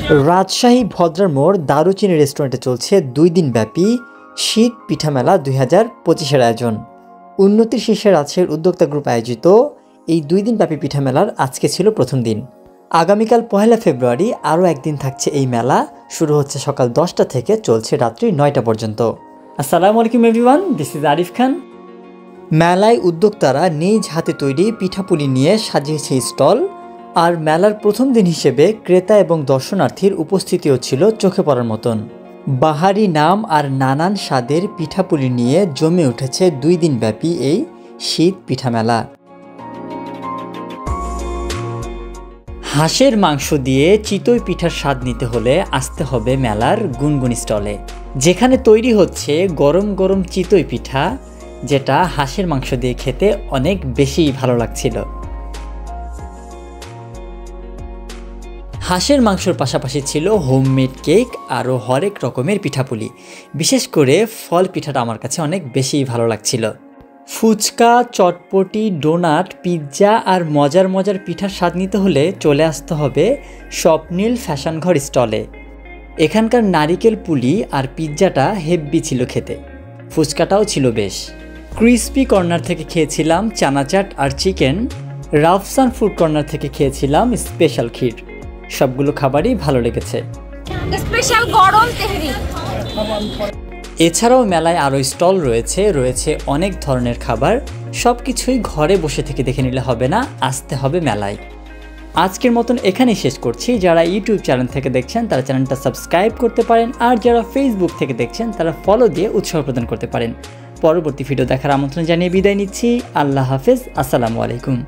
রাজশাহী ভদ্রার মোড় দারুচিনি রেস্টুরেন্টে চলছে 2 দিন ব্যাপী শীত পিঠা মেলা 2025-এর আয়োজন। উন্নতির শীর্ষে রাজশাহীর উদ্যোক্তা গ্রুপ আয়োজিত এই 2 দিন ব্যাপী পিঠা মেলার আজকে ছিল প্রথম দিন। আগামীকাল 1 ফেব্রুয়ারি আরও একদিন থাকছে এই মেলা। শুরু হচ্ছে সকাল 10টা থেকে, চলছে রাত্রি 9টা পর্যন্ত। আসসালামু আলাইকুম এভরিওয়ান, দিস ইজ আরিফ খান। মেলায় উদ্যোক্তারা নিজ হাতে তৈরি পিঠাপুলি নিয়ে সাজিয়েছে স্টল। আর মেলার প্রথম দিন হিসেবে ক্রেতা এবং দর্শনার্থীর উপস্থিতিও ছিল চোখে পড়ার মতন। বাহারি নাম আর নানান স্বাদের পিঠাপুলি নিয়ে জমে উঠেছে 2 দিন ব্যাপী এই শীত পিঠা মেলা। হাঁসের মাংস দিয়ে চিতই পিঠার স্বাদ নিতে হলে আসতে হবে মেলার গুনগুন স্টলে, যেখানে তৈরি হচ্ছে গরম গরম চিতই পিঠা, যেটা হাঁসের মাংস দিয়ে খেতে অনেক বেশি ভালো লাগছিল। হাঁসের মাংসর পাশাপাশি ছিল হোমমেড কেক আরও হরেক রকমের পিঠাপুলি। বিশেষ করে ফল পিঠাটা আমার কাছে অনেক বেশি ভালো লাগছিল। ফুচকা, চটপটি, ডোনাট, পিৎজা আর মজার মজার পিঠার স্বাদ নিতে হলে চলে আসতে হবে স্বপ্নীল ফ্যাশন ঘর স্টলে। এখানকার নারিকেল পুলি আর পিৎজাটা হেব্বি ছিল খেতে। ফুচকাটাও ছিল বেশ। ক্রিসপি কর্নার থেকে খেয়েছিলাম চানা চাট আর চিকেন। রাফসান ফুড কর্নার থেকে খেয়েছিলাম স্পেশাল ক্ষীর। সবগুলো খাবারই ভালো লেগেছে। স্পেশাল গরম তেহরি। এছাড়াও মেলায় আরও স্টল রয়েছে অনেক ধরনের খাবার। সব কিছুই ঘরে বসে থেকে দেখে নিলে হবে না, আসতে হবে মেলায়। আজকের মতন এখানেই শেষ করছি। যারা ইউটিউব চ্যানেল থেকে দেখছেন তারা চ্যানেলটা সাবস্ক্রাইব করতে পারেন, আর যারা ফেসবুক থেকে দেখছেন তারা ফলো দিয়ে উৎসাহ প্রদান করতে পারেন। পরবর্তী ভিডিও দেখার আমন্ত্রণ জানিয়ে বিদায় নিচ্ছি। আল্লাহ হাফেজ, আসসালামু আলাইকুম।